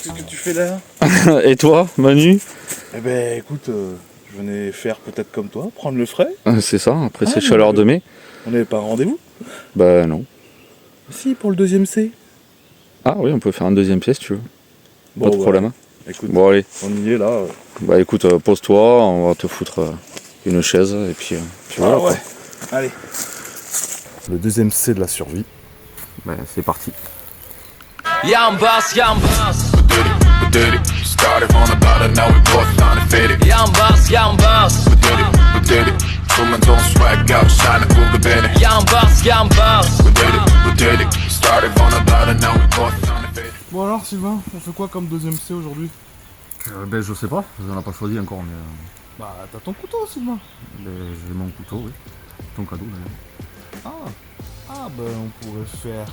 Qu'est-ce que tu fais là? Et toi, Manu? Eh ben écoute, je venais faire peut-être comme toi, prendre le frais. C'est ça, après ces mais chaleurs de mai? On n'avait pas un rendez-vous? Bah non. Si, pour le deuxième C. Ah oui, on peut faire un deuxième pièce si tu veux. Pas de Bon, problème. Écoute, Bon allez, on y est là. bah écoute, pose-toi, on va te foutre une chaise et puis voilà quoi. Allez. Le deuxième C de la survie. Bah c'est parti. Yambas, yambas, We did it. Started from the bottom, now we both trying to fit it. yambas, yambas, We did it. Woman don't swag out, shine a Google Benny. yambas, yambas. We did it. Started from the bottom, now we both trying to fit it. Bon alors Sylvain, on fait quoi comme deuxième C aujourd'hui? Ben je sais pas, on a pas choisi encore mais Bah t'as ton couteau Sylvain. j'ai mon couteau, oui. Ton cadeau d'ailleurs. Ah bah on pourrait faire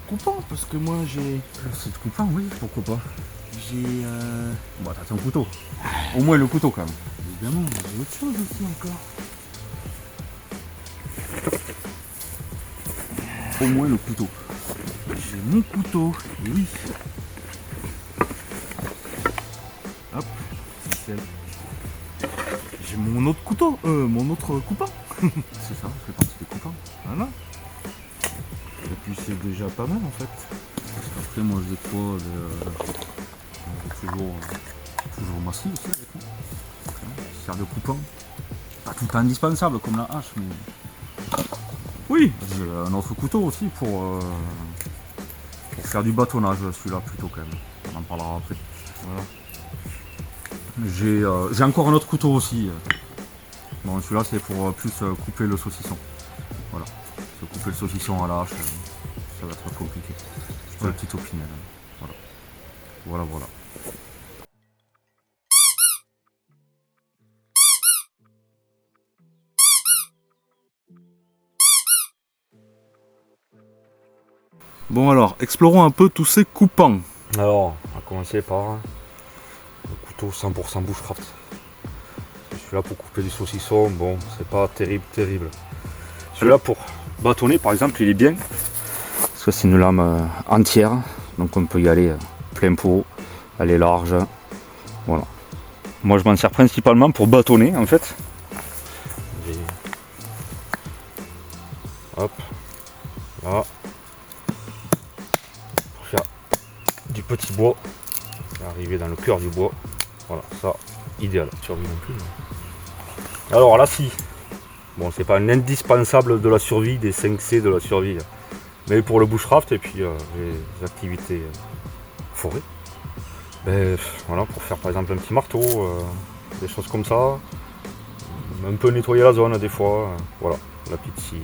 coupant parce que moi j'ai... C'est coupant, oui, pourquoi pas. J'ai... Bah t'as ton couteau. Au moins le couteau quand même. Évidemment, j'ai autre chose aussi encore. Au moins le couteau. J'ai mon couteau, et oui. Hop, nickel. J'ai mon autre couteau, mon autre coupant. C'est ça, ça fait partie des coupants. Voilà. Et puis c'est déjà pas mal en fait. Parce qu'après moi j'ai quoi j'ai toujours ma scie aussi avec moi. Qui sert de coupant. Pas tout indispensable comme la hache mais. Oui. J'ai un autre couteau aussi pour faire du bâtonnage, celui-là plutôt quand même. On en parlera après. Voilà. J'ai encore un autre couteau aussi. Bon, celui-là c'est pour plus couper le saucisson. Voilà. Se couper le saucisson à la hache, ça va être compliqué. C'est une petite opinel. Voilà. Voilà. Bon alors, explorons un peu tous ces coupants. Alors, on va commencer par le couteau 100% bushcraft. Celui-là pour couper du saucisson, bon, c'est pas terrible. Celui-là pour bâtonner par exemple, il est bien. Parce que c'est une lame entière, donc on peut y aller plein pot, elle est large. Voilà. Moi je m'en sers principalement pour bâtonner en fait. Hop, là. Pour faire du petit bois, arriver dans le cœur du bois. Voilà, ça, idéal. Survie non plus. Mais... Alors la scie. Bon, c'est pas un indispensable de la survie, des 5C de la survie. Mais pour le bushcraft et puis les activités forêt. Ben, voilà, pour faire par exemple un petit marteau, des choses comme ça. Un peu nettoyer la zone des fois. Voilà, la petite scie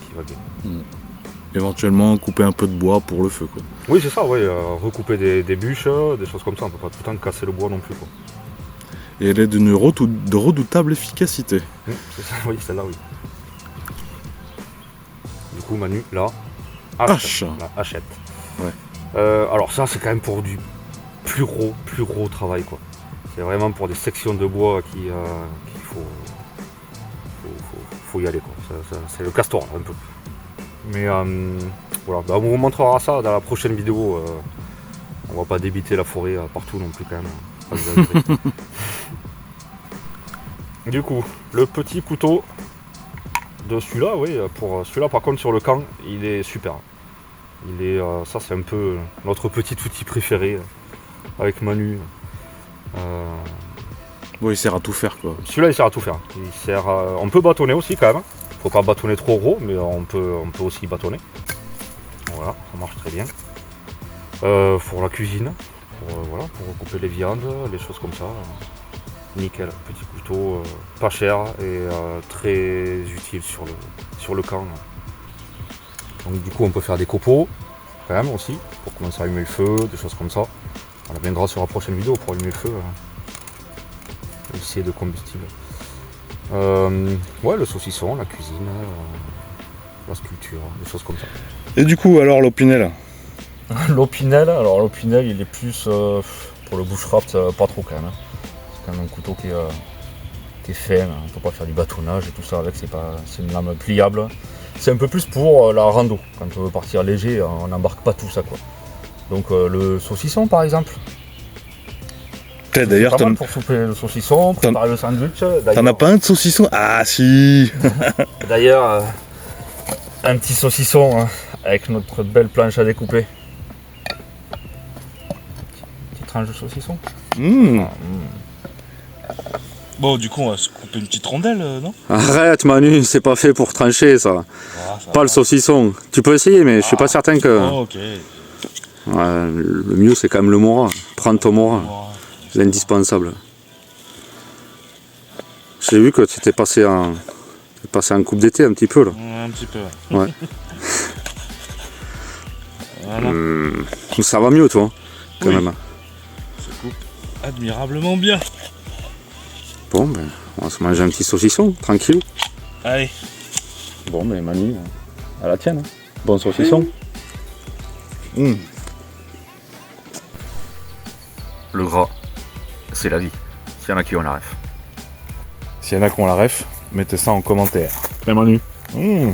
qui va bien. Éventuellement couper un peu de bois pour le feu quoi. Oui c'est ça, oui, recouper des bûches, des choses comme ça, on peut pas tout le temps casser le bois non plus quoi. Et elle est d'une redoutable efficacité. C'est ça, oui, celle-là oui. Du coup Manu, là, Hache. La hachette. Ouais. Alors ça c'est quand même pour du plus gros travail quoi. C'est vraiment pour des sections de bois qu'il faut y aller quoi. C'est le castor un peu. Mais voilà, bah, on vous montrera ça dans la prochaine vidéo. On va pas débiter la forêt partout non plus quand même. Du coup, le petit couteau de celui-là, oui, pour celui-là par contre sur le camp, il est super. Il est, ça c'est un peu notre petit outil préféré avec Manu. Bon, il sert à tout faire quoi. Celui-là il sert à tout faire. Il sert, on peut bâtonner aussi quand même. Faut pas bâtonner trop gros, mais on peut aussi bâtonner. Voilà, ça marche très bien. Pour la cuisine, pour couper les viandes, les choses comme ça. Nickel, petit couteau, pas cher et très utile sur le camp. Donc du coup on peut faire des copeaux quand même aussi, pour commencer à allumer le feu, des choses comme ça. On viendra sur la prochaine vidéo pour allumer le feu. Essayer de combustible. Ouais, le saucisson, la cuisine, la sculpture, des choses comme ça. Et du coup alors l'opinel? L'opinel, alors l'opinel il est plus pour le bushcraft, pas trop quand même. C'est quand même un couteau qui est fin, on ne peut pas faire du bâtonnage et tout ça avec, c'est une lame pliable. C'est un peu plus pour la rando, quand on veut partir léger, on n'embarque pas tout ça quoi. Donc le saucisson par exemple, D'ailleurs, Pas mal pour souper le saucisson, préparer le sandwich. t'en as pas un de saucisson? Ah si. D'ailleurs, un petit saucisson hein, avec notre belle planche à découper. Petite tranche de saucisson. Bon, du coup, on va se couper une petite rondelle, non? Arrête Manu, c'est pas fait pour trancher ça. Ça Pas le saucisson. Tu peux essayer mais je suis pas certain que... Oh, ok. Ouais, le mieux c'est quand même le mora. Prends ton mora. C'est indispensable. J'ai vu que tu t'es passé en coupe d'été un petit peu là. Un petit peu. Ouais. Voilà. Ça va mieux toi, quand Oui. même. Ça coupe admirablement bien. Bon ben, on va se manger un petit saucisson, tranquille. Allez. Bon ben Manu, à la tienne. Hein. Bon saucisson. Le gras, c'est la vie. S'il y en a qui ont la ref. S'il y en a qui ont la ref, mettez ça en commentaire. Ben Manu. Mmh.